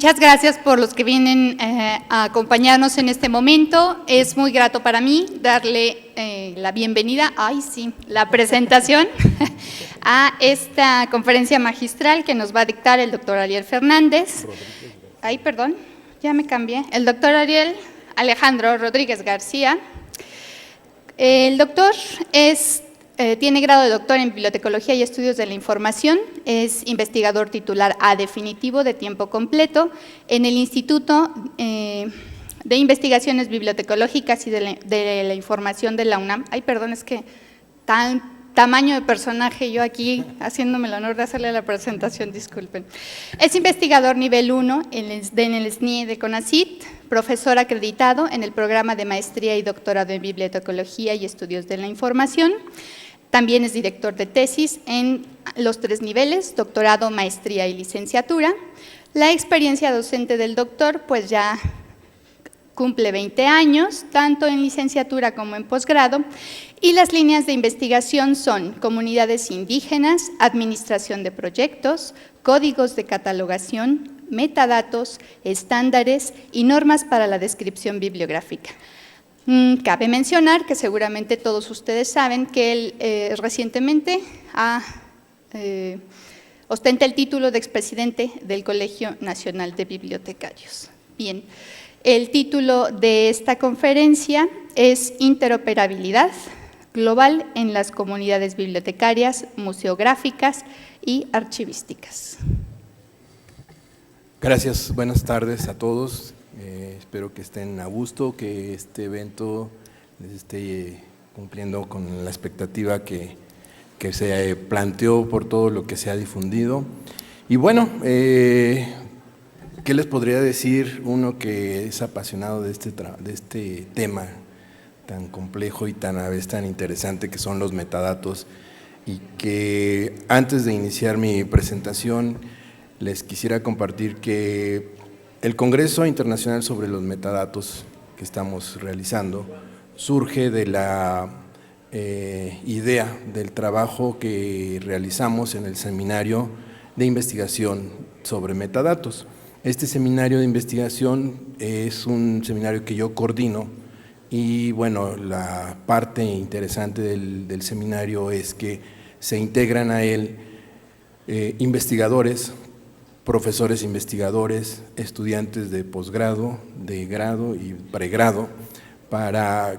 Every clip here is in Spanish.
Muchas gracias por los que vienen a acompañarnos en este momento. Es muy grato para mí darle la bienvenida, la presentación a esta conferencia magistral que nos va a dictar el doctor Ariel Fernández. El doctor Alejandro Rodríguez García. El doctor tiene grado de doctor en Bibliotecología y Estudios de la Información, es investigador titular a definitivo de tiempo completo en el Instituto de Investigaciones Bibliotecológicas y de la Información de la UNAM. Es que tamaño de personaje, yo aquí haciéndome el honor de hacerle la presentación, disculpen. Es investigador nivel 1 en el SNI de CONACYT, profesor acreditado en el programa de maestría y doctorado en Bibliotecología y Estudios de la Información. También es director de tesis en los 3 niveles, doctorado, maestría y licenciatura. La experiencia docente del doctor, pues ya cumple 20 años, tanto en licenciatura como en posgrado, y las líneas de investigación son comunidades indígenas, administración de proyectos, códigos de catalogación, metadatos, estándares y normas para la descripción bibliográfica. Cabe mencionar que seguramente todos ustedes saben que él recientemente ostenta el título de expresidente del Colegio Nacional de Bibliotecarios. Bien, el título de esta conferencia es Interoperabilidad global en las comunidades bibliotecarias, museográficas y archivísticas. Gracias, buenas tardes a todos. Espero que estén a gusto, que este evento les esté cumpliendo con la expectativa que se planteó por todo lo que se ha difundido. Y bueno, ¿qué les podría decir uno que es apasionado de este tema tan complejo y a la vez tan interesante que son los metadatos? Y que antes de iniciar mi presentación les quisiera compartir que el Congreso Internacional sobre los Metadatos que estamos realizando surge de la idea del trabajo que realizamos en el seminario de investigación sobre metadatos. Este seminario de investigación es un seminario que yo coordino y bueno, la parte interesante del seminario es que se integran a él investigadores, profesores investigadores, estudiantes de posgrado, de grado y pregrado,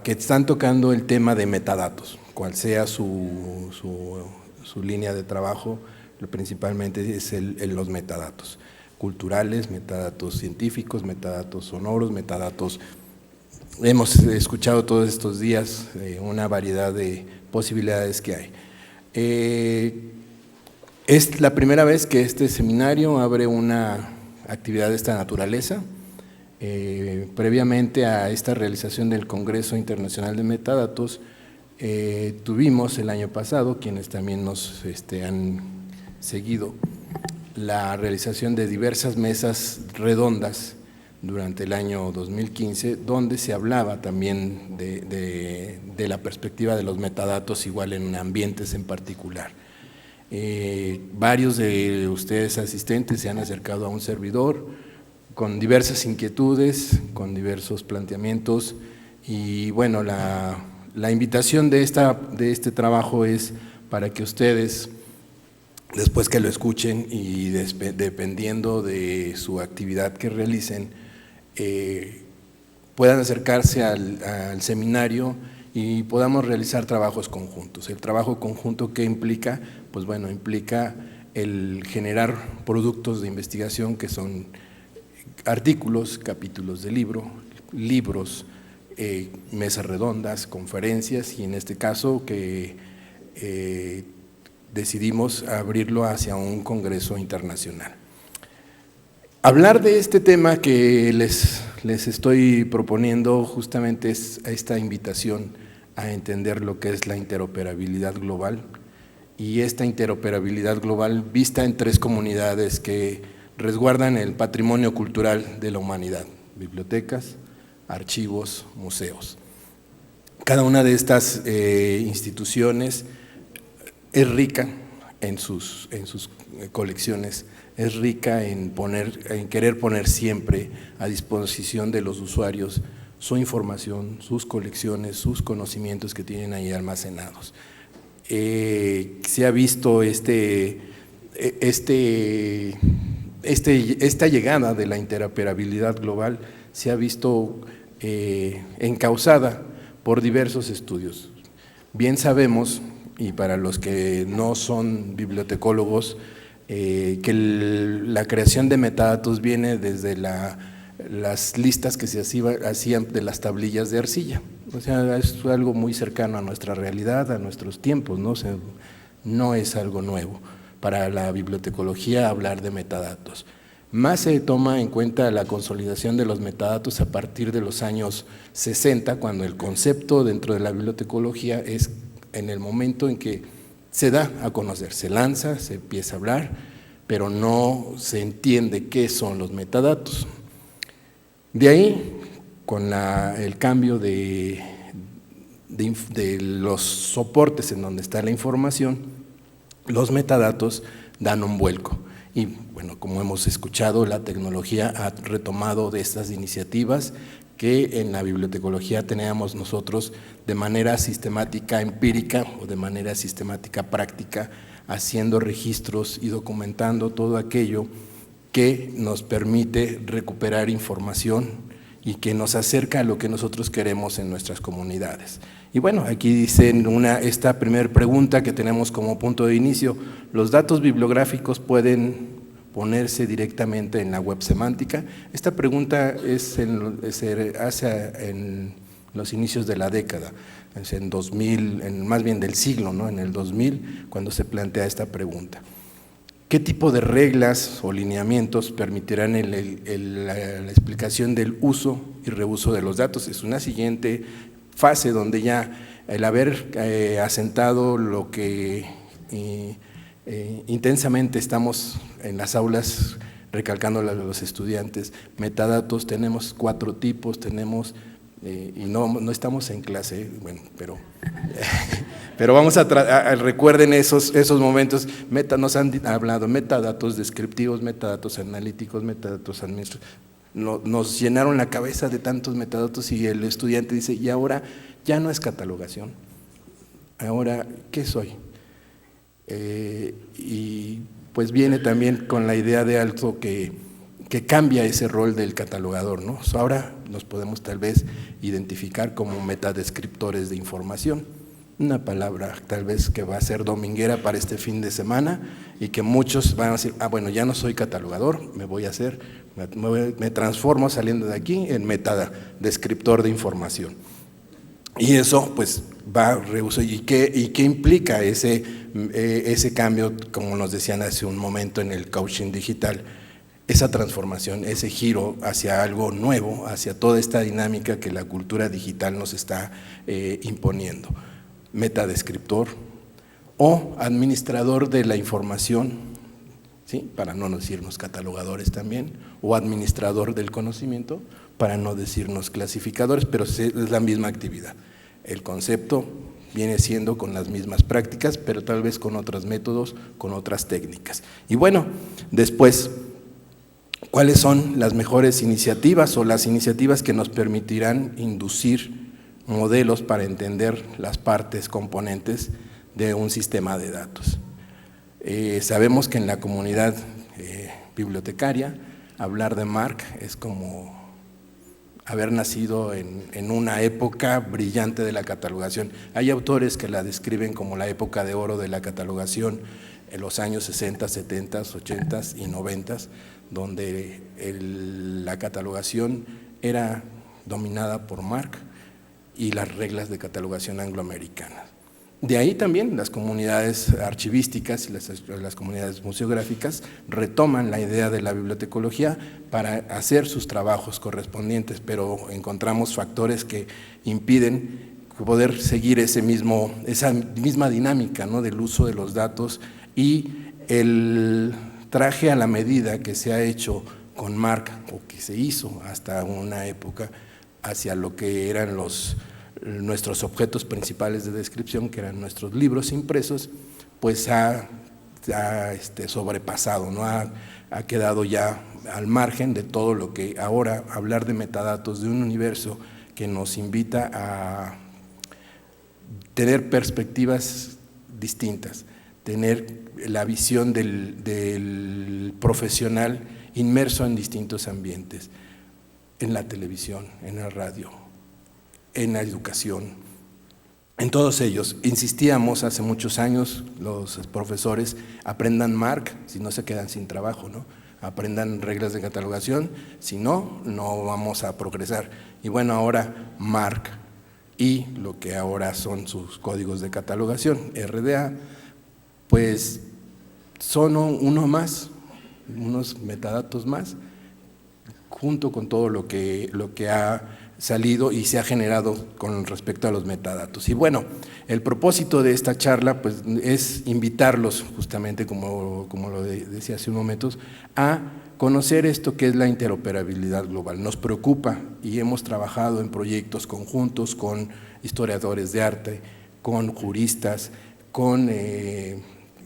que están tocando el tema de metadatos, cual sea su línea de trabajo, principalmente es los metadatos culturales, metadatos científicos, metadatos sonoros, metadatos. Hemos escuchado todos estos días una variedad de posibilidades que hay. Es la primera vez que este seminario abre una actividad de esta naturaleza. Previamente a esta realización del Congreso Internacional de Metadatos, tuvimos el año pasado, quienes también nos han seguido, la realización de diversas mesas redondas durante el año 2015, donde se hablaba también de la perspectiva de los metadatos, igual en ambientes en particular. Varios de ustedes asistentes se han acercado a un servidor con diversas inquietudes, con diversos planteamientos y bueno, la invitación de este trabajo es para que ustedes, después que lo escuchen y dependiendo de su actividad que realicen, puedan acercarse al seminario y podamos realizar trabajos conjuntos. El trabajo conjunto, ¿qué implica? Pues bueno, implica el generar productos de investigación que son artículos, capítulos de libros, mesas redondas, conferencias y en este caso que decidimos abrirlo hacia un congreso internacional. Hablar de este tema que les estoy proponiendo justamente es esta invitación a entender lo que es la interoperabilidad global y esta interoperabilidad global vista en 3 comunidades que resguardan el patrimonio cultural de la humanidad: bibliotecas, archivos, museos. Cada una de estas instituciones es rica en sus colecciones es rica en querer poner siempre a disposición de los usuarios su información, sus colecciones, sus conocimientos que tienen ahí almacenados. Se ha visto esta llegada de la interoperabilidad global, se ha visto encauzada por diversos estudios. Bien sabemos, y para los que no son bibliotecólogos, que la creación de metadatos viene desde las listas que se hacían de las tablillas de arcilla. O sea, es algo muy cercano a nuestra realidad, a nuestros tiempos, ¿no? O sea, no es algo nuevo para la bibliotecología hablar de metadatos. Más se toma en cuenta la consolidación de los metadatos a partir de los años 60, cuando el concepto dentro de la bibliotecología es en el momento en que se da a conocer, se lanza, se empieza a hablar, pero no se entiende qué son los metadatos. De ahí, con el cambio de los soportes en donde está la información, los metadatos dan un vuelco. Y bueno, como hemos escuchado, la tecnología ha retomado de estas iniciativas que en la bibliotecología teníamos nosotros de manera sistemática empírica o de manera sistemática práctica, haciendo registros y documentando todo aquello que nos permite recuperar información y que nos acerca a lo que nosotros queremos en nuestras comunidades. Y bueno, aquí dicen esta primera pregunta que tenemos como punto de inicio: ¿los datos bibliográficos pueden ponerse directamente en la web semántica? Esta pregunta se hace en los inicios de la década, es en 2000, más bien del siglo, ¿no? En el 2000, cuando se plantea esta pregunta. ¿Qué tipo de reglas o lineamientos permitirán la explicación del uso y reuso de los datos? Es una siguiente fase donde ya el haber asentado lo que intensamente estamos en las aulas recalcándole a los estudiantes, metadatos, tenemos 4 tipos, tenemos, y no estamos en clase, bueno, pero vamos recuerden esos momentos, nos han hablado metadatos descriptivos, metadatos analíticos, metadatos administrativos. Nos llenaron la cabeza de tantos metadatos y el estudiante dice, y ahora ya no es catalogación, ahora, ¿qué soy? Y pues viene también con la idea de algo que cambia ese rol del catalogador, ¿no? Ahora nos podemos tal vez identificar como metadescriptores de información, una palabra tal vez que va a ser dominguera para este fin de semana y que muchos van a decir, bueno, ya no soy catalogador, me transformo saliendo de aquí en metadescriptor de información. Y eso pues va a reuso. ¿Y qué implica ese cambio, como nos decían hace un momento en el coaching digital? Esa transformación, ese giro hacia algo nuevo, hacia toda esta dinámica que la cultura digital nos está imponiendo. Metadescriptor o administrador de la información, ¿sí? Para no decirnos catalogadores también, o administrador del conocimiento, para no decirnos clasificadores, pero es la misma actividad. El concepto viene siendo con las mismas prácticas, pero tal vez con otros métodos, con otras técnicas. Y bueno, después, ¿cuáles son las mejores iniciativas o las iniciativas que nos permitirán inducir modelos para entender las partes componentes de un sistema de datos? Sabemos que en la comunidad bibliotecaria hablar de MARC es como haber nacido en una época brillante de la catalogación. Hay autores que la describen como la época de oro de la catalogación en los años 60, 70, 80 y 90, donde la catalogación era dominada por MARC y las reglas de catalogación angloamericanas. De ahí también las comunidades archivísticas y las comunidades museográficas retoman la idea de la bibliotecología para hacer sus trabajos correspondientes, pero encontramos factores que impiden poder seguir esa misma dinámica, ¿no? Del uso de los datos y el traje a la medida que se ha hecho con MARC o que se hizo hasta una época hacia lo que eran nuestros objetos principales de descripción, que eran nuestros libros impresos, pues ha ha sobrepasado, ¿no? Ha quedado ya al margen de todo lo que ahora hablar de metadatos, de un universo que nos invita a tener perspectivas distintas, tener la visión del profesional inmerso en distintos ambientes, en la televisión, en la radio, en la educación, en todos ellos. Insistíamos hace muchos años, los profesores, aprendan MARC, si no se quedan sin trabajo, ¿no? Aprendan reglas de catalogación, si no, no vamos a progresar. Y bueno, ahora MARC y lo que ahora son sus códigos de catalogación, RDA, pues son uno más, unos metadatos más, junto con todo lo que ha salido y se ha generado con respecto a los metadatos. Y bueno, el propósito de esta charla pues, es invitarlos, justamente como lo decía hace unos momentos, a conocer esto que es la interoperabilidad global. Nos preocupa y hemos trabajado en proyectos conjuntos con historiadores de arte, con juristas, con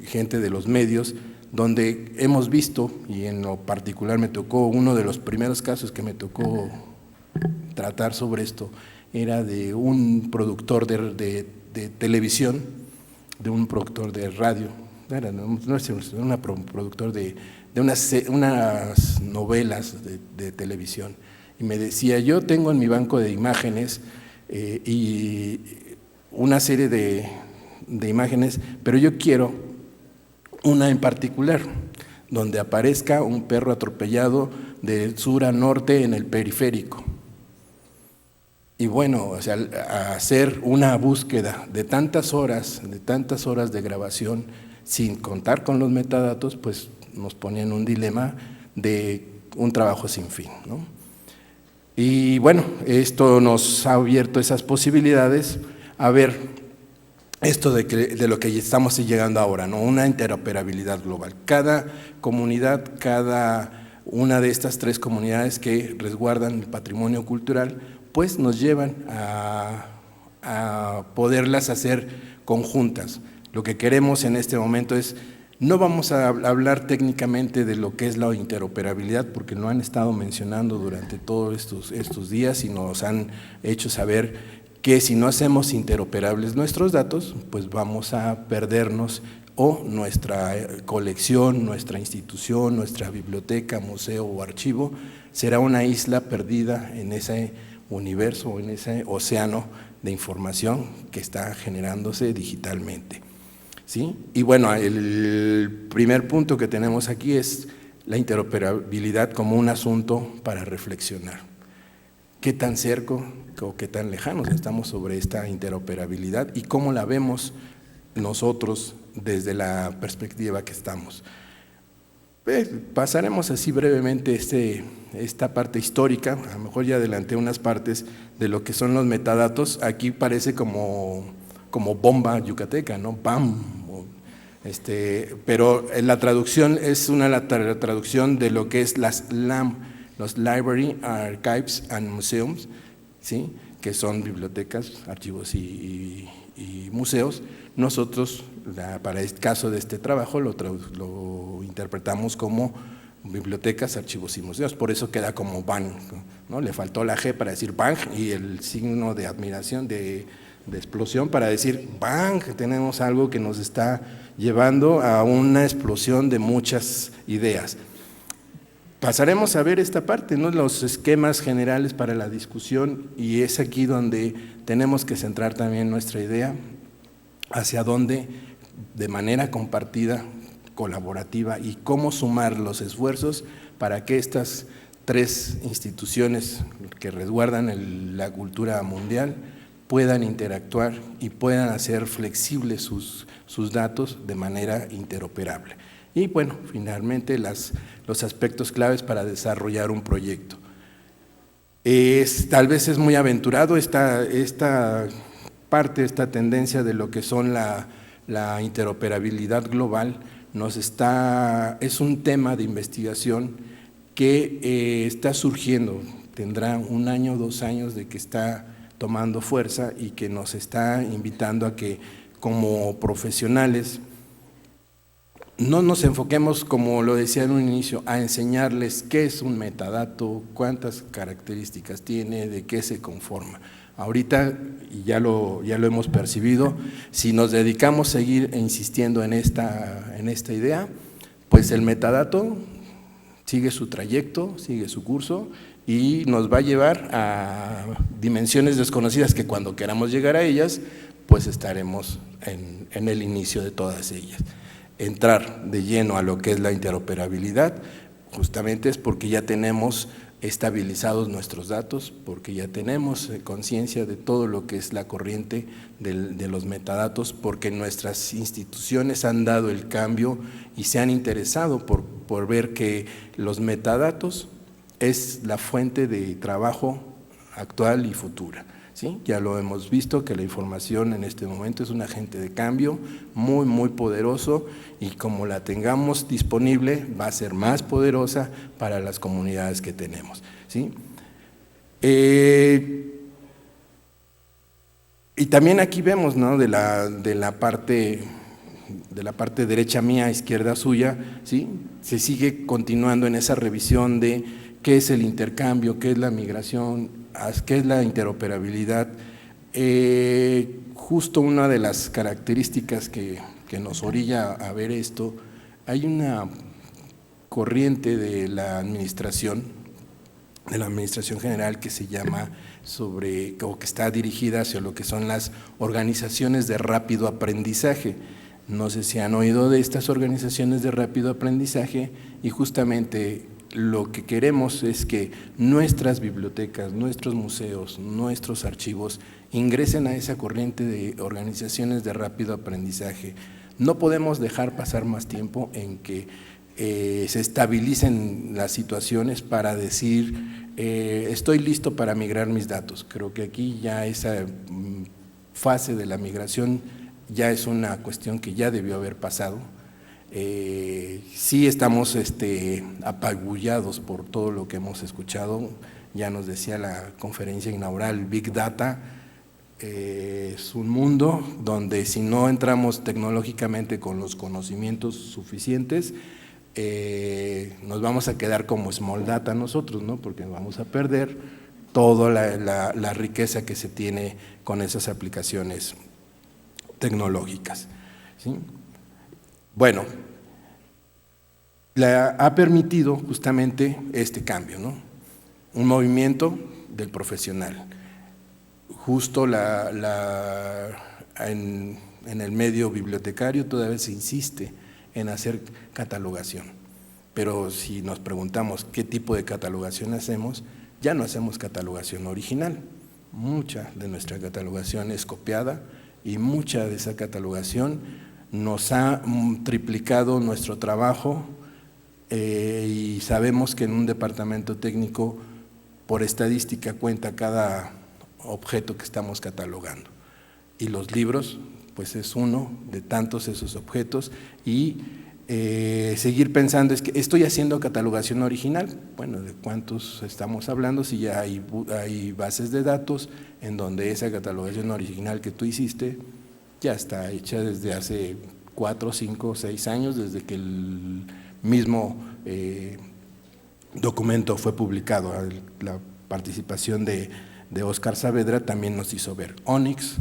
gente de los medios, donde hemos visto, y en lo particular me tocó, uno de los primeros casos que me tocó tratar sobre esto, era de un productor de televisión, de un productor de radio, no es un productor de unas novelas de televisión, y me decía, yo tengo en mi banco de imágenes y una serie de imágenes, pero yo quiero una en particular, donde aparezca un perro atropellado de sur a norte en el periférico. Y bueno, o sea, hacer una búsqueda de tantas horas de grabación sin contar con los metadatos, pues nos ponía en un dilema de un trabajo sin fin, ¿no? Y bueno, esto nos ha abierto esas posibilidades a ver esto de lo que estamos llegando ahora, ¿no? Una interoperabilidad global. Cada comunidad, cada una de estas 3 comunidades que resguardan el patrimonio cultural, pues nos llevan a poderlas hacer conjuntas. Lo que queremos en este momento es, no vamos a hablar técnicamente de lo que es la interoperabilidad, porque lo han estado mencionando durante todos estos días y nos han hecho saber que si no hacemos interoperables nuestros datos, pues vamos a perdernos, o nuestra colección, nuestra institución, nuestra biblioteca, museo o archivo será una isla perdida en ese universo o en ese océano de información que está generándose digitalmente, ¿sí? Y bueno, el primer punto que tenemos aquí es la interoperabilidad como un asunto para reflexionar. ¿Qué tan cerca o qué tan lejanos estamos sobre esta interoperabilidad y cómo la vemos nosotros desde la perspectiva que estamos? Pasaremos así brevemente esta parte histórica, a lo mejor ya adelanté unas partes de lo que son los metadatos. Aquí parece como bomba yucateca, ¿no? ¡Bam! Pero la traducción es la traducción de lo que es las LAM, los Library, Archives and Museums, ¿sí? Que son bibliotecas, archivos y museos. Nosotros, para el caso de este trabajo, lo interpretamos como bibliotecas, archivos y museos, por eso queda como BAN, ¿no? Le faltó la G para decir BANG y el signo de admiración, de explosión para decir BANG, tenemos algo que nos está llevando a una explosión de muchas ideas. Pasaremos a ver esta parte, ¿no? Los esquemas generales para la discusión, y es aquí donde tenemos que centrar también nuestra idea, hacia dónde, de manera compartida, colaborativa, y cómo sumar los esfuerzos para que estas 3 instituciones que resguardan la cultura mundial puedan interactuar y puedan hacer flexibles sus datos de manera interoperable. Y bueno, finalmente los aspectos claves para desarrollar un proyecto. Tal vez es muy aventurado esta parte, esta tendencia de lo que son la interoperabilidad global, es un tema de investigación que está surgiendo, tendrá 1 año, 2 años de que está tomando fuerza y que nos está invitando a que como profesionales no nos enfoquemos, como lo decía en un inicio, a enseñarles qué es un metadato, cuántas características tiene, de qué se conforma. Ahorita, y ya lo hemos percibido, si nos dedicamos a seguir insistiendo en esta idea, pues el metadato sigue su trayecto, sigue su curso y nos va a llevar a dimensiones desconocidas que cuando queramos llegar a ellas, pues estaremos en el inicio de todas ellas. Entrar de lleno a lo que es la interoperabilidad, justamente es porque ya tenemos estabilizados nuestros datos, porque ya tenemos conciencia de todo lo que es la corriente de los metadatos, porque nuestras instituciones han dado el cambio y se han interesado por ver que los metadatos es la fuente de trabajo actual y futura. ¿Sí? Ya lo hemos visto que la información en este momento es un agente de cambio muy, muy poderoso y como la tengamos disponible va a ser más poderosa para las comunidades que tenemos. ¿Sí? Y también aquí vemos, ¿no? de la parte derecha mía, izquierda suya, ¿sí? Se sigue continuando en esa revisión de qué es el intercambio, qué es la migración, qué es la interoperabilidad. Justo una de las características que nos orilla a ver esto, hay una corriente de la administración general que se llama o que está dirigida hacia lo que son las organizaciones de rápido aprendizaje. No sé si han oído de estas organizaciones de rápido aprendizaje y justamente lo que queremos es que nuestras bibliotecas, nuestros museos, nuestros archivos ingresen a esa corriente de organizaciones de rápido aprendizaje. No podemos dejar pasar más tiempo en que se estabilicen las situaciones para decir estoy listo para migrar mis datos. Creo que aquí ya esa fase de la migración ya es una cuestión que ya debió haber pasado. Sí estamos apabullados por todo lo que hemos escuchado, ya nos decía la conferencia inaugural, Big Data es un mundo donde si no entramos tecnológicamente con los conocimientos suficientes, nos vamos a quedar como Small Data nosotros, ¿no? Porque vamos a perder toda la riqueza que se tiene con esas aplicaciones tecnológicas. ¿Sí? Bueno, ha permitido justamente este cambio, ¿no? Un movimiento del profesional. Justo en el medio bibliotecario todavía se insiste en hacer catalogación, pero si nos preguntamos qué tipo de catalogación hacemos, ya no hacemos catalogación original. Mucha de nuestra catalogación es copiada y mucha de esa catalogación nos ha triplicado nuestro trabajo y sabemos que en un departamento técnico por estadística cuenta cada objeto que estamos catalogando y los libros pues es uno de tantos esos objetos y seguir pensando es que estoy haciendo catalogación original, bueno, ¿de cuántos estamos hablando? Si ya hay bases de datos en donde esa catalogación original que tú hiciste ya está hecha desde hace 4, 5, 6 años, desde que el mismo documento fue publicado. La participación de Óscar Saavedra también nos hizo ver ONIX,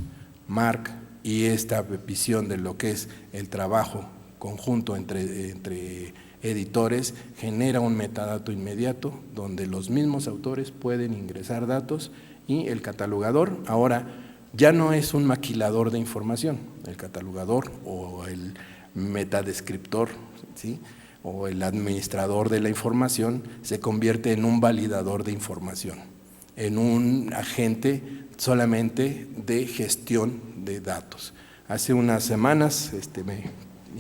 MARC y esta visión de lo que es el trabajo conjunto entre editores genera un metadato inmediato donde los mismos autores pueden ingresar datos y el catalogador ahora ya no es un maquilador de información, el catalogador o el metadescriptor, ¿sí? O el administrador de la información se convierte en un validador de información, en un agente solamente de gestión de datos. Hace unas semanas me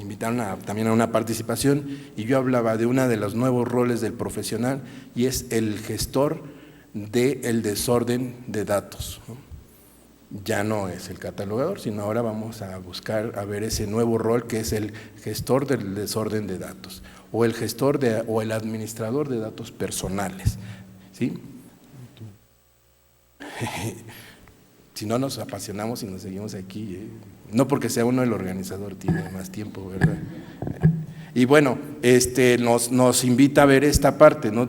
invitaron también a una participación y yo hablaba de uno de los nuevos roles del profesional y es el gestor del desorden de datos, ¿no? Ya no es el catalogador, sino ahora vamos a buscar a ver ese nuevo rol que es el gestor del desorden de datos o el gestor o el administrador de datos personales, ¿sí? Si no nos apasionamos y nos seguimos aquí, no porque sea uno el organizador, tiene más tiempo, ¿verdad? Y bueno, nos invita a ver esta parte, ¿no?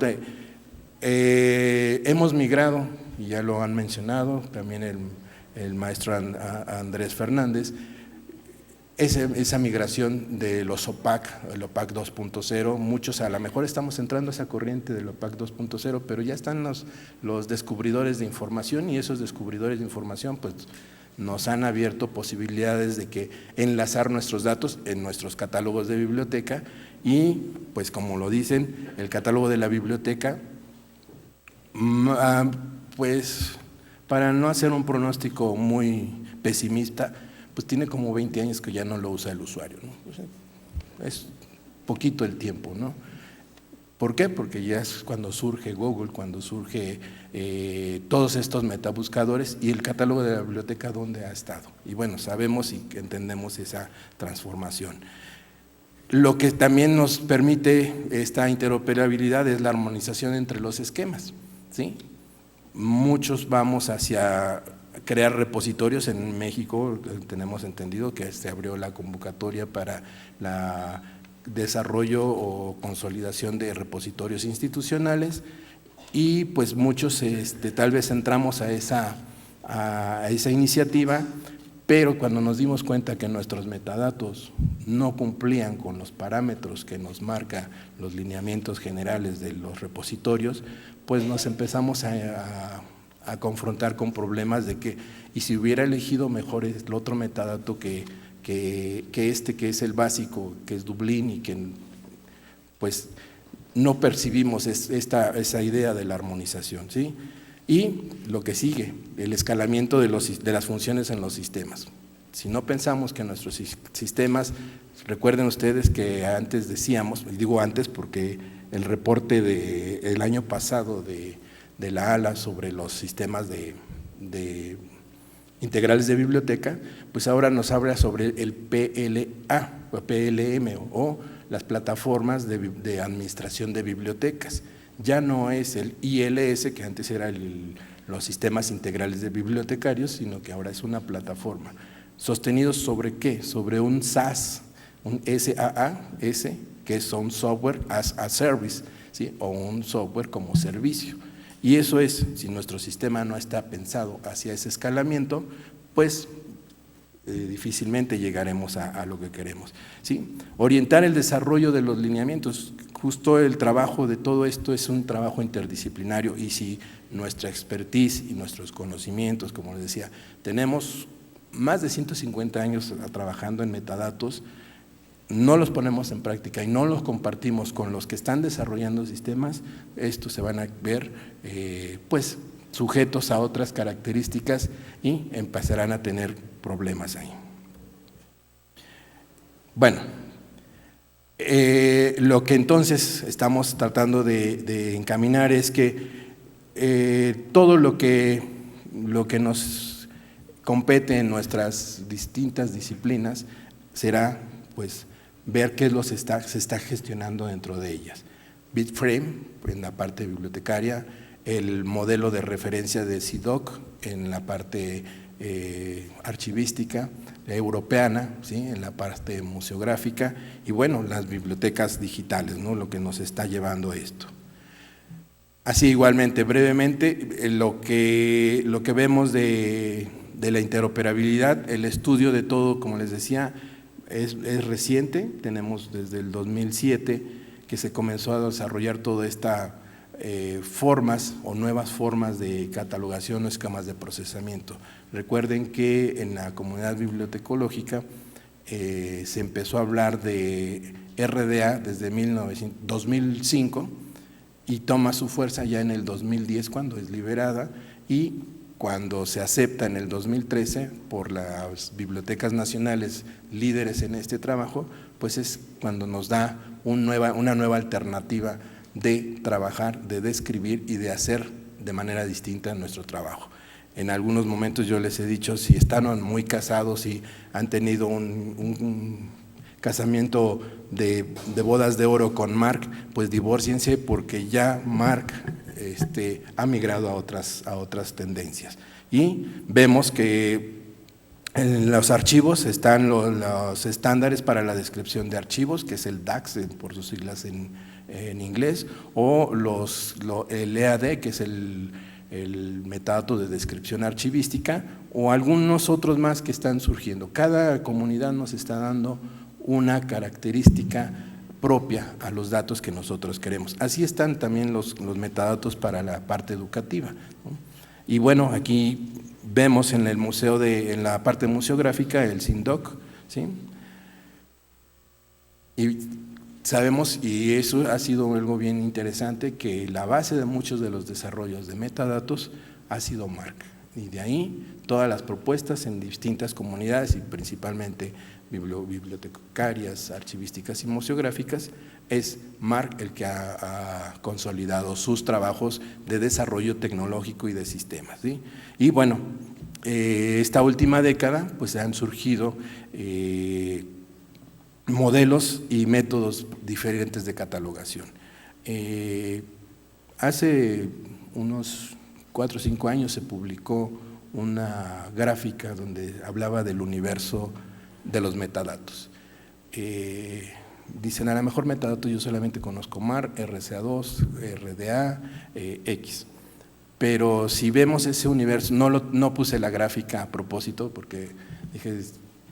Hemos migrado, y ya lo han mencionado, también el maestro Andrés Fernández, esa migración de los OPAC, el OPAC 2.0, muchos a lo mejor estamos entrando a esa corriente del OPAC 2.0, pero ya están los descubridores de información, y esos descubridores de información pues nos han abierto posibilidades de que enlazar nuestros datos en nuestros catálogos de biblioteca, y pues como lo dicen, el catálogo de la biblioteca, pues para no hacer un pronóstico muy pesimista, pues tiene como 20 años que ya no lo usa el usuario, ¿no? O sea, es poquito el tiempo, ¿no? ¿Por qué? Porque ya es cuando surge Google, cuando surge todos estos metabuscadores, y el catálogo de la biblioteca ¿dónde ha estado? Y bueno, sabemos y entendemos esa transformación. Lo que también nos permite esta interoperabilidad es la armonización entre los esquemas, ¿sí? Muchos vamos hacia crear repositorios. En México tenemos entendido que se abrió la convocatoria para la desarrollo o consolidación de repositorios institucionales, y pues muchos tal vez entramos a esa iniciativa, pero cuando nos dimos cuenta que nuestros metadatos no cumplían con los parámetros que nos marca los lineamientos generales de los repositorios, pues nos empezamos a confrontar con problemas de que, y si hubiera elegido mejor el otro metadato que es el básico, que es Dublín, y que pues no percibimos esa idea de la armonización, ¿sí? Y lo que sigue, el escalamiento de las funciones en los sistemas. Si no pensamos que nuestros sistemas, recuerden ustedes que antes decíamos, y digo antes porque el reporte del año pasado de la ALA sobre los sistemas de integrales de biblioteca, pues ahora nos habla sobre el PLA o PLM, o las plataformas de administración de bibliotecas. Ya no es el ILS, que antes era los sistemas integrales de bibliotecarios, sino que ahora es una plataforma. ¿Sostenidos sobre qué? Sobre un SaaS, un SaaS, que son Software as a Service, ¿sí? O un software como servicio. Y eso es, si nuestro sistema no está pensado hacia ese escalamiento, pues difícilmente llegaremos a lo que queremos, ¿sí? Orientar el desarrollo de los lineamientos. Justo el trabajo de todo esto es un trabajo interdisciplinario, y si nuestra expertise y nuestros conocimientos, como les decía, tenemos más de 150 años trabajando en metadatos, no los ponemos en práctica y no los compartimos con los que están desarrollando sistemas, estos se van a ver pues sujetos a otras características y empezarán a tener problemas ahí. Bueno, lo que entonces estamos tratando de encaminar es que todo lo que nos compete en nuestras distintas disciplinas será pues ver qué se está gestionando dentro de ellas. Bitframe en la parte bibliotecaria, el modelo de referencia de CIDOC en la parte archivística, europeana, ¿sí? En la parte museográfica, y bueno, las bibliotecas digitales, ¿no? Lo que nos está llevando a esto. Así igualmente, brevemente, lo que vemos de la interoperabilidad, el estudio de todo, como les decía, es reciente. Tenemos desde el 2007 que se comenzó a desarrollar toda esta formas o nuevas formas de catalogación o esquemas de procesamiento. Recuerden que en la comunidad bibliotecológica se empezó a hablar de RDA desde 2005 y toma su fuerza ya en el 2010 cuando es liberada, y cuando se acepta en el 2013 por las bibliotecas nacionales líderes en este trabajo, pues es cuando nos da una nueva alternativa de trabajar, de describir y de hacer de manera distinta nuestro trabajo. En algunos momentos yo les he dicho, si están muy casados y han tenido un casamiento de bodas de oro con Marc, pues divórciense, porque ya Marc ha migrado a otras tendencias. Y vemos que En los archivos están los estándares para la descripción de archivos, que es el DAX, por sus siglas en inglés, o el EAD, que es el metadato de descripción archivística, o algunos otros más que están surgiendo. Cada comunidad nos está dando una característica propia a los datos que nosotros queremos. Así están también los metadatos para la parte educativa, ¿no? Y bueno, aquí vemos en el museo en la parte museográfica el SINDOC, ¿sí? Y sabemos, y eso ha sido algo bien interesante, que la base de muchos de los desarrollos de metadatos ha sido MARC, y de ahí todas las propuestas en distintas comunidades y principalmente bibliotecarias, archivísticas y museográficas, es MARC el que ha consolidado sus trabajos de desarrollo tecnológico y de sistemas, ¿sí? Y bueno, esta última década pues han surgido modelos y métodos diferentes de catalogación. Hace unos 4 o 5 años se publicó una gráfica donde hablaba del universo de los metadatos. Dicen, a lo mejor metadatos yo solamente conozco MAR, RCA2, RDA, X. Pero si vemos ese universo, no puse la gráfica a propósito porque dije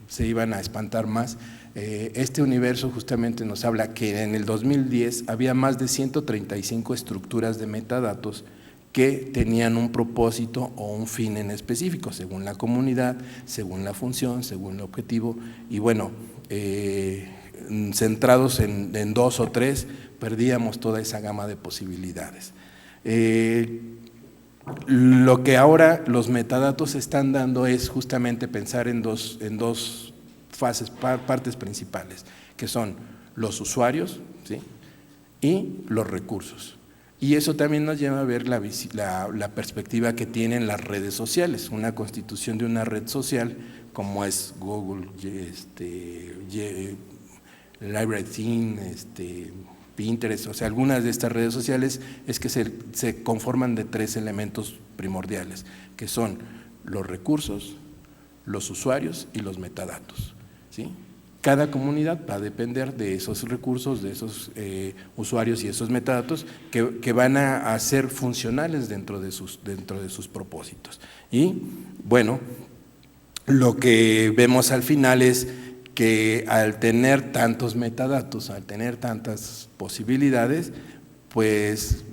se iban a espantar más. Este universo justamente nos habla que en el 2010 había más de 135 estructuras de metadatos que tenían un propósito o un fin en específico, según la comunidad, según la función, según el objetivo, y bueno, centrados en 2 o 3, perdíamos toda esa gama de posibilidades. Lo que ahora los metadatos están dando es justamente pensar en dos fases, partes principales, que son los usuarios, ¿sí?, y los recursos. Y eso también nos lleva a ver la perspectiva que tienen las redes sociales. Una constitución de una red social como es Google, LibreThing, Pinterest, o sea, algunas de estas redes sociales es que se conforman de 3 elementos primordiales, que son los recursos, los usuarios y los metadatos, ¿sí? Cada comunidad va a depender de esos recursos, de esos usuarios y esos metadatos que van a ser funcionales dentro de sus propósitos. Y bueno, lo que vemos al final es que al tener tantos metadatos, al tener tantas posibilidades, pues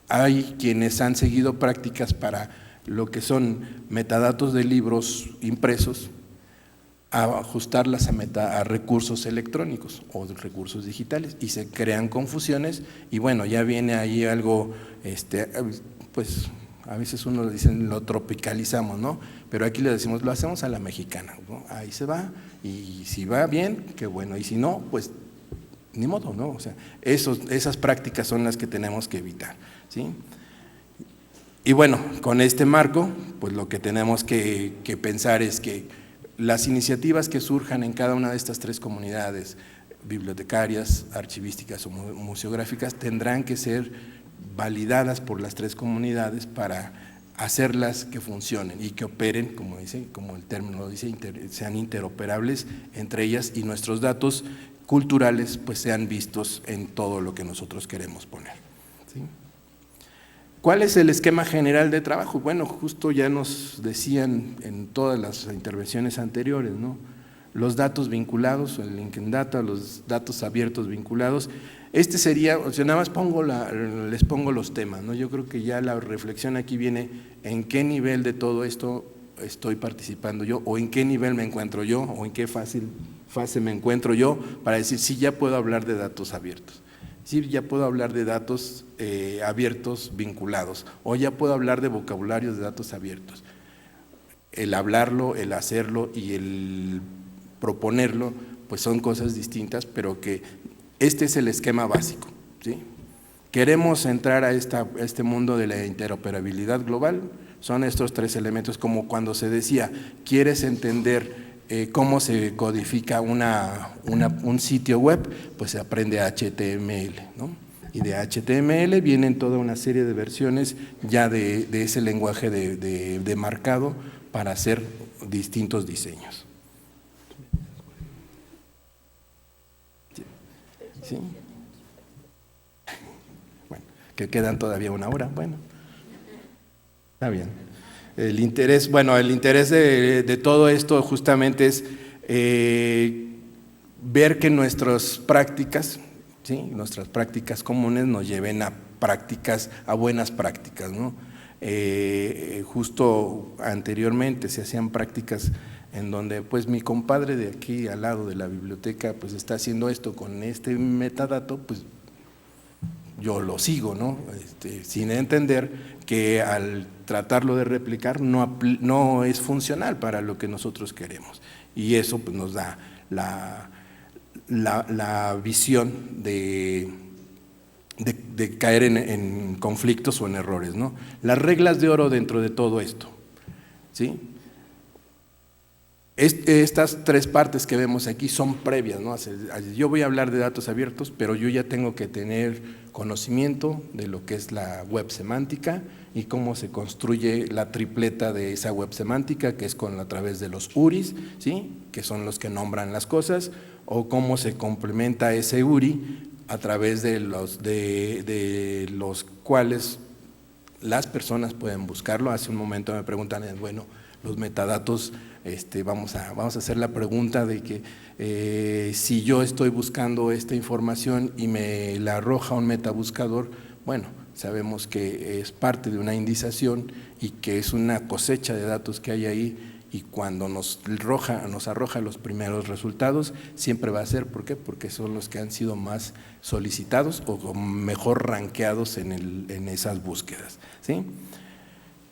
hay quienes han seguido prácticas para lo que son metadatos de libros impresos, a ajustarlas a recursos electrónicos o recursos digitales, y se crean confusiones, y bueno, ya viene ahí algo, pues a veces uno dice lo tropicalizamos, ¿no? Pero aquí le decimos, lo hacemos a la mexicana, ¿no? Ahí se va, y si va bien, qué bueno, y si no, pues ni modo, ¿no? O sea, esas prácticas son las que tenemos que evitar, ¿sí? Y bueno, con este marco, pues lo que tenemos que pensar es que las iniciativas que surjan en cada una de estas 3 comunidades, bibliotecarias, archivísticas o museográficas, tendrán que ser validadas por las 3 comunidades para hacerlas que funcionen y que operen, como el término lo dice, sean interoperables entre ellas, y nuestros datos culturales pues sean vistos en todo lo que nosotros queremos poner, ¿sí? ¿Cuál es el esquema general de trabajo? Bueno, justo ya nos decían en todas las intervenciones anteriores, ¿no? Los datos vinculados, el Linking Data, los datos abiertos vinculados. Sería, o sea, nada más les pongo los temas, ¿no? Yo creo que ya la reflexión aquí viene en qué nivel de todo esto estoy participando yo, o en qué nivel me encuentro yo, o en qué fase me encuentro yo, para decir si ya puedo hablar de datos abiertos. Sí, ya puedo hablar de datos abiertos vinculados, o ya puedo hablar de vocabularios de datos abiertos. El hablarlo, el hacerlo y el proponerlo, pues son cosas distintas, pero que este es el esquema básico, ¿sí? Queremos entrar a este mundo de la interoperabilidad global, son estos 3 elementos, como cuando se decía, ¿quieres entender cómo se codifica un sitio web? Pues se aprende HTML, ¿no? Y de HTML vienen toda una serie de versiones ya de ese lenguaje de marcado para hacer distintos diseños. ¿Sí? Bueno, que quedan todavía una hora, bueno, está bien. El interés de todo esto justamente es ver que nuestras prácticas, ¿sí?, nuestras prácticas comunes nos lleven a buenas prácticas, ¿no? Justo anteriormente se hacían prácticas en donde pues mi compadre de aquí al lado de la biblioteca pues está haciendo esto con este metadato, pues yo lo sigo, ¿no? Sin entender que al tratarlo de replicar no es funcional para lo que nosotros queremos, y eso pues nos da la visión de caer en conflictos o en errores, ¿no? Las reglas de oro dentro de todo esto, ¿sí? Estas tres partes que vemos aquí son previas, ¿no? Yo voy a hablar de datos abiertos, pero yo ya tengo que tener conocimiento de lo que es la web semántica y cómo se construye la tripleta de esa web semántica, que es a través de los URIs, ¿sí?, que son los que nombran las cosas, o cómo se complementa ese URI a través de los cuales las personas pueden buscarlo. Hace un momento me preguntan, bueno, los metadatos, vamos a hacer la pregunta de que si yo estoy buscando esta información y me la arroja un metabuscador, bueno, sabemos que es parte de una indización y que es una cosecha de datos que hay ahí, y cuando nos arroja los primeros resultados, siempre va a ser, ¿por qué?, porque son los que han sido más solicitados o mejor rankeados en esas búsquedas, ¿sí?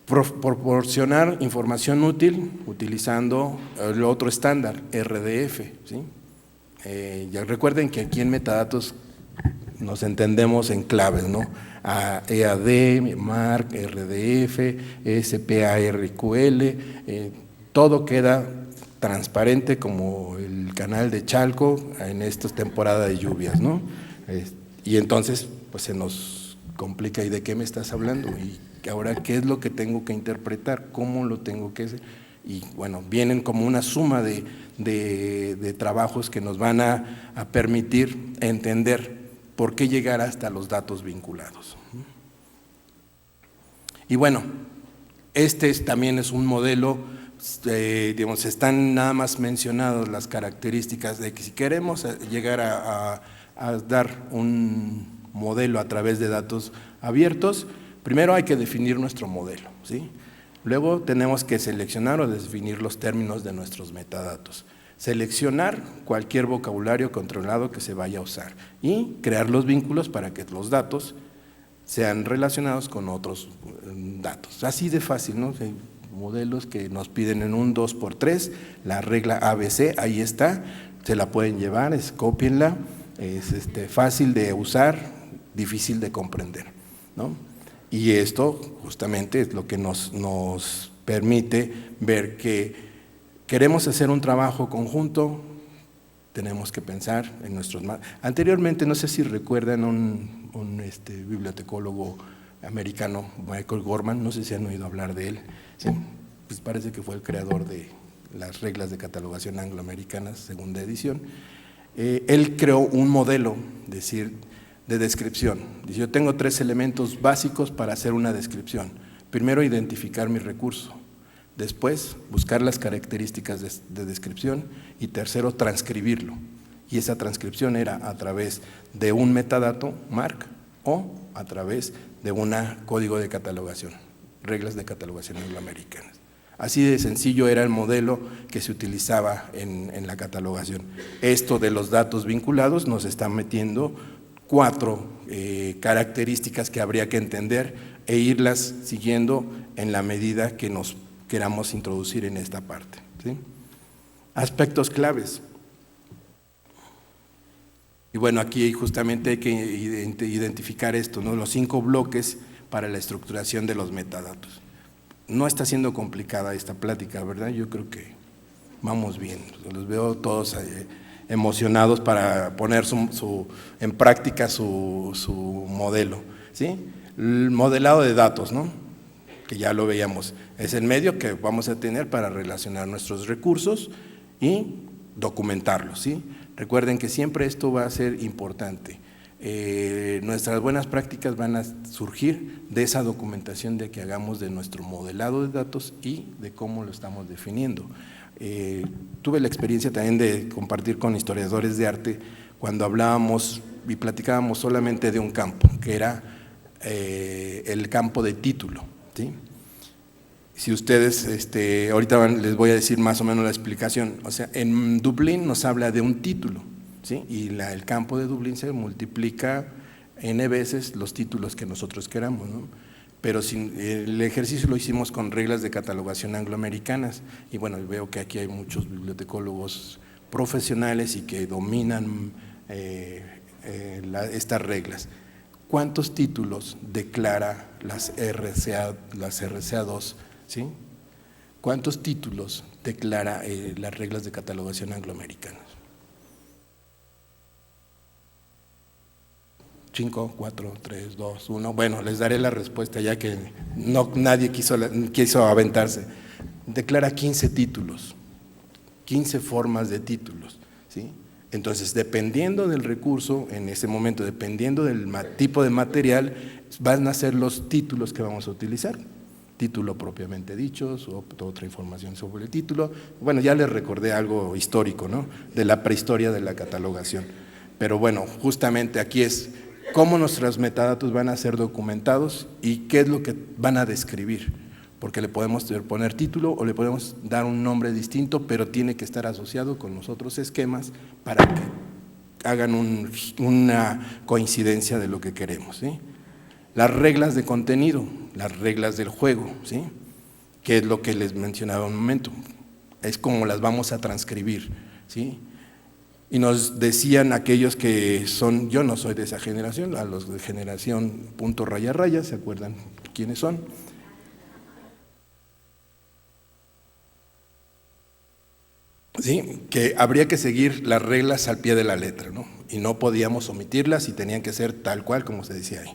Proporcionar información útil utilizando el otro estándar, RDF, ¿sí? Ya recuerden que aquí en metadatos nos entendemos en claves, ¿no? EAD, MARC, RDF, SPARQL, todo queda transparente como el canal de Chalco en esta temporada de lluvias, ¿no? Y entonces pues se nos complica, ¿y de qué me estás hablando? Y ahora, ¿qué es lo que tengo que interpretar? ¿Cómo lo tengo que hacer? Y bueno, vienen como una suma de trabajos que nos van a permitir entender por qué llegar hasta los datos vinculados. Y bueno, también es un modelo, digamos, están nada más mencionadas las características de que si queremos llegar a dar un modelo a través de datos abiertos, primero hay que definir nuestro modelo, ¿sí? Luego tenemos que seleccionar o definir los términos de nuestros metadatos, seleccionar cualquier vocabulario controlado que se vaya a usar y crear los vínculos para que los datos sean relacionados con otros datos. Así de fácil, ¿no? Hay modelos que nos piden en un 2×3, la regla ABC, ahí está, se la pueden llevar, cópienla, es fácil de usar, difícil de comprender, ¿no? Y esto justamente es lo que nos permite ver que queremos hacer un trabajo conjunto, tenemos que pensar en nuestros… Anteriormente, no sé si recuerdan un bibliotecólogo americano, Michael Gorman, no sé si han oído hablar de él, ¿sí? Pues parece que fue el creador de las reglas de catalogación angloamericanas, segunda edición. Él creó un modelo, de descripción. Dice, yo tengo 3 elementos básicos para hacer una descripción. Primero, identificar mi recurso. Después, buscar las características de descripción. Y tercero, transcribirlo. Y esa transcripción era a través de un metadato, MARC, o a través de un código de catalogación, reglas de catalogación angloamericanas. Así de sencillo era el modelo que se utilizaba en la catalogación. Esto de los datos vinculados nos está metiendo 4 características que habría que entender e irlas siguiendo en la medida que nos queramos introducir en esta parte, ¿sí? Aspectos claves. Y bueno, aquí justamente hay que identificar esto, ¿no? Los 5 bloques para la estructuración de los metadatos. No está siendo complicada esta plática, ¿verdad? Yo creo que vamos bien, los veo todos emocionados para poner en práctica su modelo, ¿sí? El modelado de datos, ¿no? que ya lo veíamos, es el medio que vamos a tener para relacionar nuestros recursos y documentarlos, ¿sí? Recuerden que siempre esto va a ser importante. Nuestras buenas prácticas van a surgir de esa documentación de que hagamos de nuestro modelado de datos y de cómo lo estamos definiendo. Tuve la experiencia también de compartir con historiadores de arte cuando hablábamos y platicábamos solamente de un campo, que era el campo de título, ¿sí? Si ustedes, ahorita les voy a decir más o menos la explicación, o sea, en Dublín nos habla de un título, ¿sí? Y el campo de Dublín se multiplica n veces los títulos que nosotros queramos, ¿no? Pero el ejercicio lo hicimos con reglas de catalogación angloamericanas, y bueno, veo que aquí hay muchos bibliotecólogos profesionales y que dominan estas reglas. ¿Cuántos títulos declara las RCA2? ¿Sí? ¿Cuántos títulos declara las reglas de catalogación angloamericanas? 5, 4, 3, 2, 1. Bueno, les daré la respuesta ya que nadie quiso aventarse. Declara 15 títulos, 15 formas de títulos, ¿sí? Entonces, dependiendo del recurso, en ese momento, dependiendo del tipo de material, van a ser los títulos que vamos a utilizar. Título propiamente dicho, o otra información sobre el título. Bueno, ya les recordé algo histórico, ¿no? De la prehistoria de la catalogación. Pero bueno, justamente aquí es cómo nuestros metadatos van a ser documentados y qué es lo que van a describir, porque le podemos poner título o le podemos dar un nombre distinto, pero tiene que estar asociado con los otros esquemas para que hagan una coincidencia de lo que queremos, ¿sí? Las reglas de contenido, las reglas del juego, ¿sí? Que es lo que les mencionaba un momento, es como las vamos a transcribir, ¿sí? Y nos decían aquellos que son, yo no soy de esa generación, a los de generación punto raya raya, ¿se acuerdan quiénes son? Sí, que habría que seguir las reglas al pie de la letra, ¿no? Y no podíamos omitirlas y tenían que ser tal cual como se decía ahí.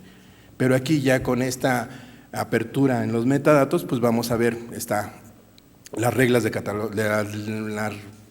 Pero aquí ya con esta apertura en los metadatos, pues vamos a ver, las reglas de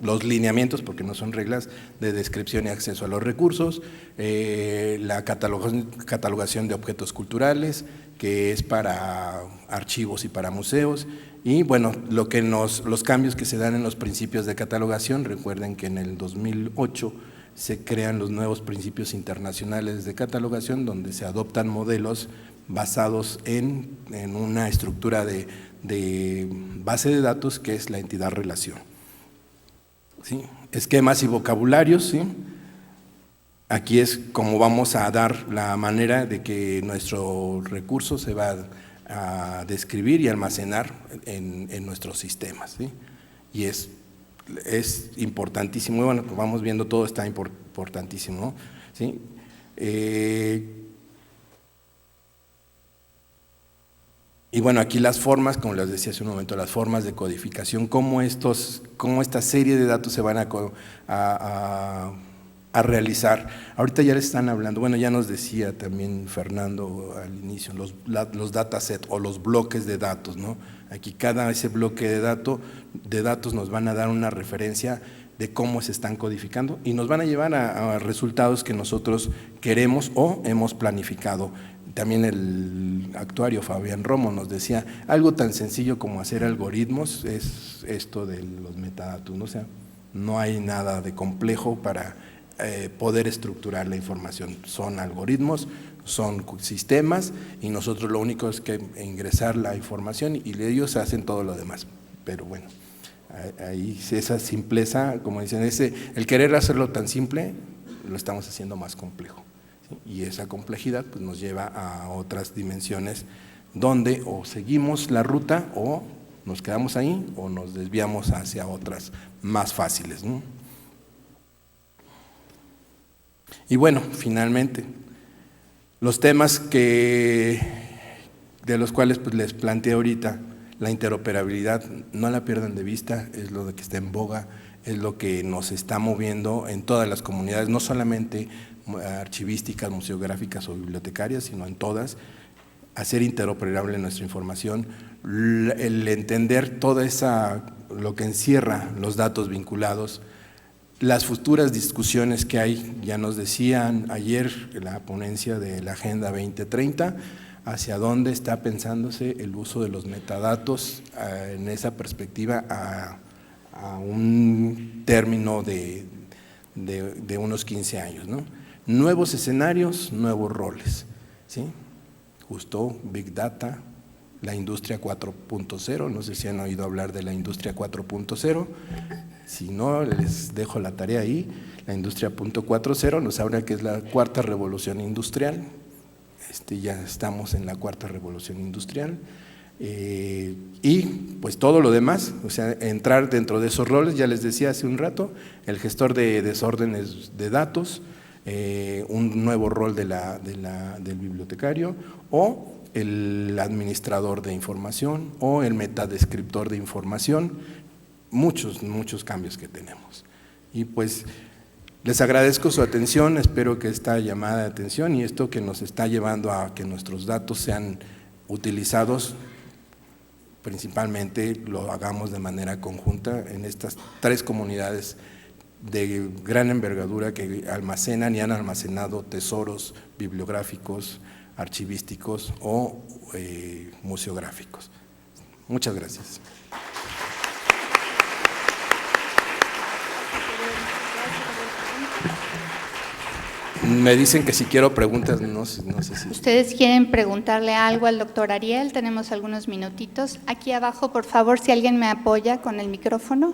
los lineamientos, porque no son reglas, de descripción y acceso a los recursos, la catalogación de objetos culturales, que es para archivos y para museos, y bueno, los cambios que se dan en los principios de catalogación. Recuerden que en el 2008 se crean los nuevos principios internacionales de catalogación, donde se adoptan modelos basados en una estructura de base de datos que es la entidad relación, ¿sí? Esquemas y vocabularios, ¿sí? Aquí es como vamos a dar la manera de que nuestro recurso se va a describir y almacenar en nuestros sistemas, ¿sí? Y es importantísimo, y bueno, pues vamos viendo, todo está importantísimo, ¿no? ¿Sí? Y bueno, aquí las formas, como les decía hace un momento, las formas de codificación, cómo esta serie de datos se van a realizar. Ahorita ya les están hablando, bueno, ya nos decía también Fernando al inicio, los datasets o los bloques de datos, ¿no? Aquí ese bloque de datos nos van a dar una referencia de cómo se están codificando y nos van a llevar a resultados que nosotros queremos o hemos planificado. También el actuario Fabián Romo nos decía, algo tan sencillo como hacer algoritmos es esto de los metadatos, ¿no? O sea, no hay nada de complejo para poder estructurar la información. Son algoritmos, son sistemas y nosotros lo único es que ingresar la información y ellos hacen todo lo demás. Pero bueno, ahí esa simpleza, como dicen, el querer hacerlo tan simple, lo estamos haciendo más complejo, ¿sí? Y esa complejidad pues nos lleva a otras dimensiones donde o seguimos la ruta o nos quedamos ahí o nos desviamos hacia otras más fáciles, ¿no? Y bueno, finalmente, los temas de los cuales pues les planteé ahorita, la interoperabilidad, no la pierdan de vista, es lo que está en boga, es lo que nos está moviendo en todas las comunidades, no solamente archivísticas, museográficas o bibliotecarias, sino en todas, hacer interoperable nuestra información. el entender toda lo que encierra los datos vinculados, las futuras discusiones que hay, ya nos decían ayer la ponencia de la Agenda 2030, hacia dónde está pensándose el uso de los metadatos en esa perspectiva a un término de unos 15 años, ¿no? Nuevos escenarios, nuevos roles, ¿sí? Justo Big Data, la industria 4.0, no sé si han oído hablar de la industria 4.0, si no les dejo la tarea ahí. La industria 4.0 nos habla que es la cuarta revolución industrial, ya estamos en la cuarta revolución industrial, y pues todo lo demás, o sea, entrar dentro de esos roles, ya les decía hace un rato, el gestor de desórdenes de datos, un nuevo rol del bibliotecario, o el administrador de información, o el metadescriptor de información, muchos cambios que tenemos. Y pues les agradezco su atención, espero que esta llamada de atención y esto que nos está llevando a que nuestros datos sean utilizados, principalmente lo hagamos de manera conjunta en estas 3 comunidades de gran envergadura que almacenan y han almacenado tesoros bibliográficos, archivísticos o museográficos. Muchas gracias. Me dicen que si quiero preguntas, no sé si… ¿Ustedes quieren preguntarle algo al doctor Ariel? Tenemos algunos minutitos. Aquí abajo, por favor, si alguien me apoya con el micrófono,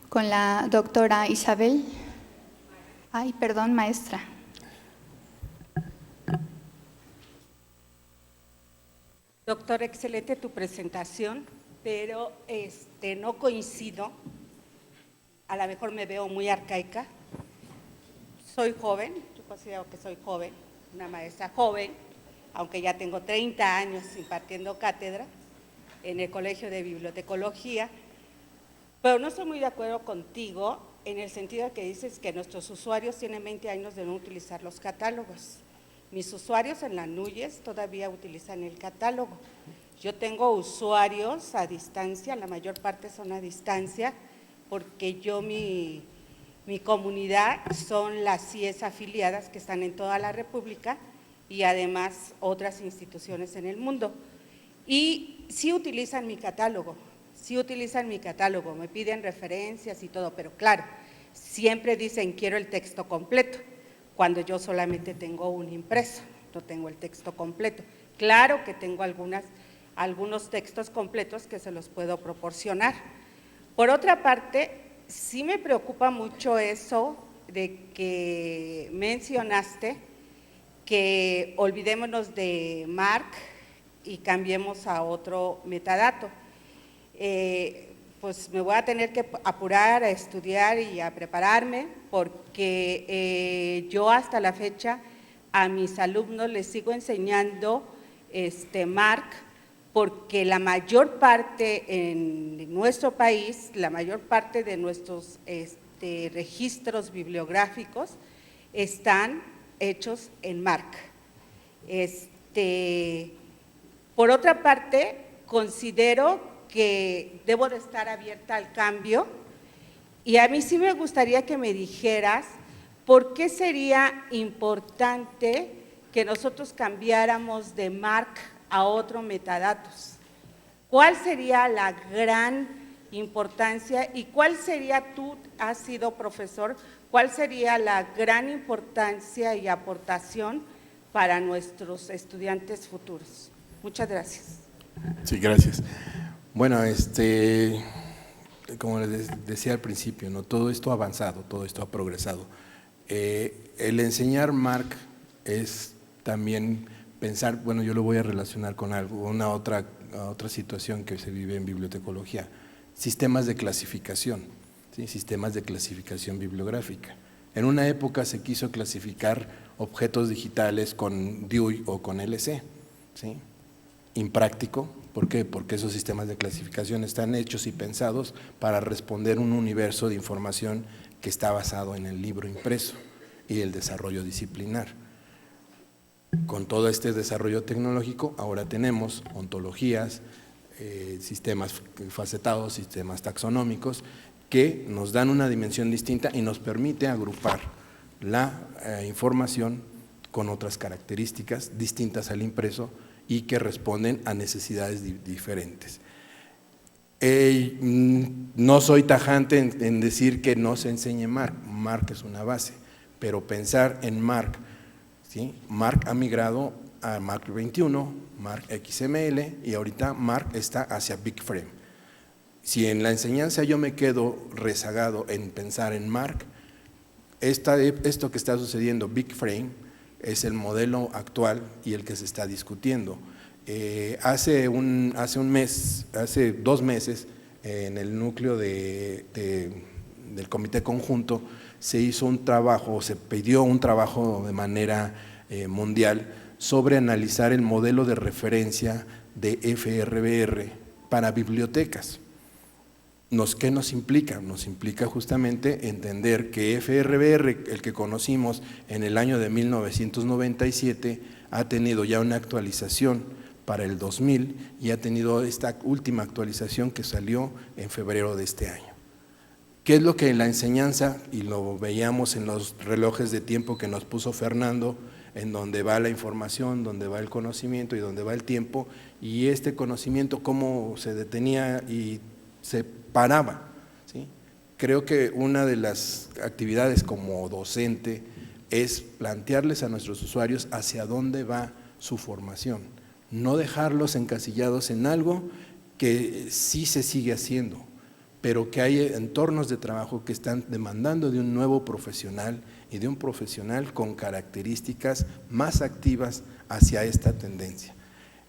con la doctora Isabel. Ay, perdón, maestra. Doctor, excelente tu presentación, pero no coincido, a lo mejor me veo muy arcaica. Soy joven, yo considero que soy joven, una maestra joven, aunque ya tengo 30 años impartiendo cátedra en el Colegio de Bibliotecología, pero no estoy muy de acuerdo contigo en el sentido de que dices que nuestros usuarios tienen 20 años de no utilizar los catálogos. Mis usuarios en la NUYES todavía utilizan el catálogo. Yo tengo usuarios a distancia, la mayor parte son a distancia, porque mi comunidad son las CIES afiliadas que están en toda la República y además otras instituciones en el mundo. Y sí utilizan mi catálogo, me piden referencias y todo, pero claro, siempre dicen quiero el texto completo, cuando yo solamente tengo un impreso, no tengo el texto completo. Claro que tengo algunos textos completos que se los puedo proporcionar. Por otra parte, sí me preocupa mucho eso de que mencionaste que olvidémonos de MARC y cambiemos a otro metadato. Pues me voy a tener que apurar a estudiar y a prepararme porque yo hasta la fecha a mis alumnos les sigo enseñando MARC, porque la mayor parte en nuestro país, la mayor parte de nuestros registros bibliográficos están hechos en MARC. Por otra parte, considero que debo de estar abierta al cambio y a mí sí me gustaría que me dijeras por qué sería importante que nosotros cambiáramos de MARC a otro metadatos. ¿Cuál sería la gran importancia y cuál sería, tú has sido profesor, cuál sería la gran importancia y aportación para nuestros estudiantes futuros? Muchas gracias. Sí, gracias. Bueno, como les decía al principio, ¿no? Todo esto ha avanzado, todo esto ha progresado. El enseñar MARC es también pensar, bueno, yo lo voy a relacionar con una otra situación que se vive en bibliotecología, sistemas de clasificación, ¿sí? Sistemas de clasificación bibliográfica. En una época se quiso clasificar objetos digitales con Dewey o con LC, ¿sí? Impráctico, ¿por qué? Porque esos sistemas de clasificación están hechos y pensados para responder un universo de información que está basado en el libro impreso y el desarrollo disciplinar. Con todo este desarrollo tecnológico, ahora tenemos ontologías, sistemas facetados, sistemas taxonómicos, que nos dan una dimensión distinta y nos permite agrupar la información con otras características distintas al impreso y que responden a necesidades diferentes. No soy tajante en decir que no se enseñe MARC. MARC es una base, pero pensar en MARC, ¿sí? MARC ha migrado a MARC 21, MARC XML y ahorita MARC está hacia BigFrame. Si en la enseñanza yo me quedo rezagado en pensar en MARC, esto que está sucediendo, BigFrame, es el modelo actual y el que se está discutiendo. Hace 2 meses, en el núcleo del Comité Conjunto, se hizo un trabajo, se pidió un trabajo de manera mundial sobre analizar el modelo de referencia de FRBR para bibliotecas. ¿Qué nos implica? Nos implica justamente entender que FRBR, el que conocimos en el año de 1997, ha tenido ya una actualización para el 2000 y ha tenido esta última actualización que salió en febrero de este año. ¿Qué es lo que en la enseñanza, y lo veíamos en los relojes de tiempo que nos puso Fernando, en donde va la información, donde va el conocimiento y donde va el tiempo, y este conocimiento cómo se detenía y se paraba, ¿sí? Creo que una de las actividades como docente es plantearles a nuestros usuarios hacia dónde va su formación, no dejarlos encasillados en algo que sí se sigue haciendo, pero que hay entornos de trabajo que están demandando de un nuevo profesional y de un profesional con características más activas hacia esta tendencia.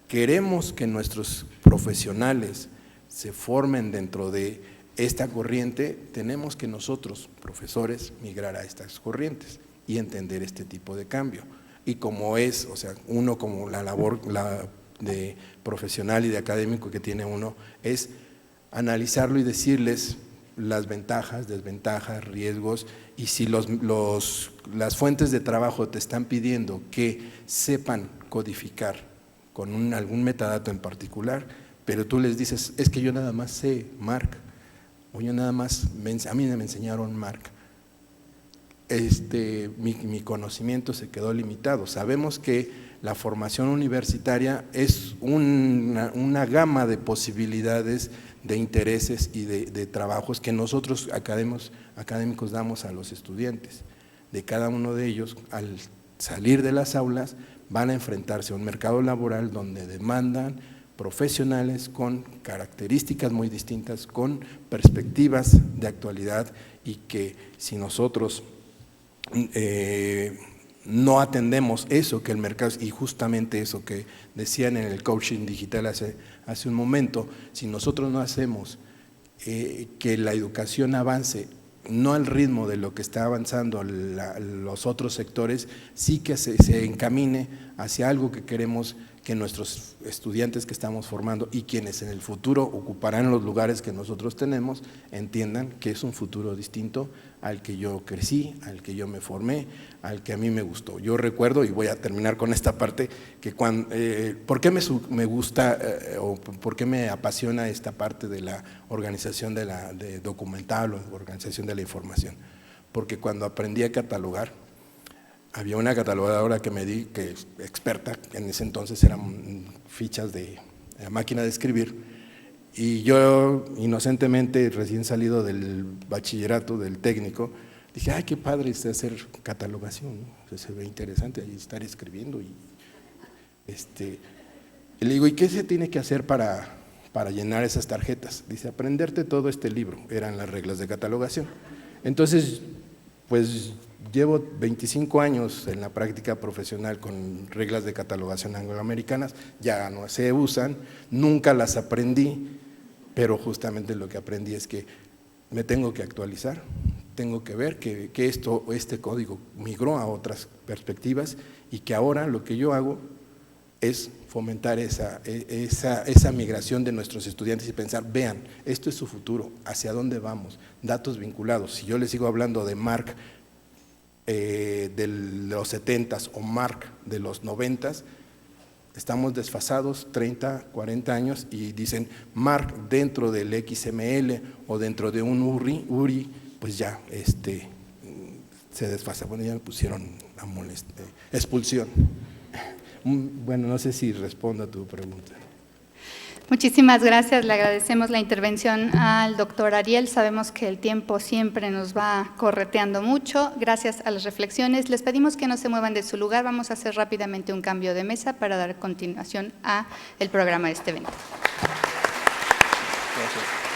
Queremos que nuestros profesionales se formen dentro de esta corriente, tenemos que nosotros, profesores, migrar a estas corrientes y entender este tipo de cambio. Y como es, o sea, uno como la labor de profesional y de académico que tiene uno, es analizarlo y decirles las ventajas, desventajas, riesgos, y si las fuentes de trabajo te están pidiendo que sepan codificar con algún metadato en particular, pero tú les dices, es que yo nada más sé MARC, o yo nada más, a mí me enseñaron MARC, mi conocimiento se quedó limitado. Sabemos que la formación universitaria es una gama de posibilidades, de intereses y de trabajos que nosotros académicos damos a los estudiantes. De cada uno de ellos, al salir de las aulas, van a enfrentarse a un mercado laboral donde demandan profesionales con características muy distintas, con perspectivas de actualidad, y que si nosotros no atendemos eso que el mercado, y justamente eso que decían en el coaching digital hace un momento, si nosotros no hacemos que la educación avance, no al ritmo de lo que está avanzando los otros sectores, sí que se encamine hacia algo que queremos que nuestros estudiantes que estamos formando y quienes en el futuro ocuparán los lugares que nosotros tenemos, entiendan que es un futuro distinto al que yo crecí, al que yo me formé, al que a mí me gustó. Yo recuerdo, y voy a terminar con esta parte, que ¿por qué me gusta o por qué me apasiona esta parte de la organización de documental o organización de la información? Porque cuando aprendí a catalogar, había una catalogadora que que es experta, en ese entonces eran fichas de máquina de escribir, y yo inocentemente, recién salido del bachillerato, del técnico, dije, ay, qué padre es hacer catalogación, ¿no? O sea, se ve interesante ahí estar escribiendo. Y le digo, ¿y qué se tiene que hacer para llenar esas tarjetas? Dice, aprenderte todo este libro, eran las reglas de catalogación. Entonces, pues llevo 25 años en la práctica profesional con reglas de catalogación angloamericanas, ya no se usan, nunca las aprendí, pero justamente lo que aprendí es que me tengo que actualizar, tengo que ver que este código migró a otras perspectivas y que ahora lo que yo hago es fomentar esa migración de nuestros estudiantes y pensar, vean, esto es su futuro, hacia dónde vamos, datos vinculados. Si yo les sigo hablando de MARC de los 70s o MARC de los 90s, estamos desfasados 30, 40 años y dicen Mark dentro del XML o dentro de un URI, pues ya se desfasa. Bueno, ya me pusieron expulsión. Bueno, no sé si respondo a tu pregunta. Muchísimas gracias, le agradecemos la intervención al doctor Ariel. Sabemos que el tiempo siempre nos va correteando mucho. Gracias a las reflexiones. Les pedimos que no se muevan de su lugar. Vamos a hacer rápidamente un cambio de mesa para dar continuación al programa de este evento. Gracias.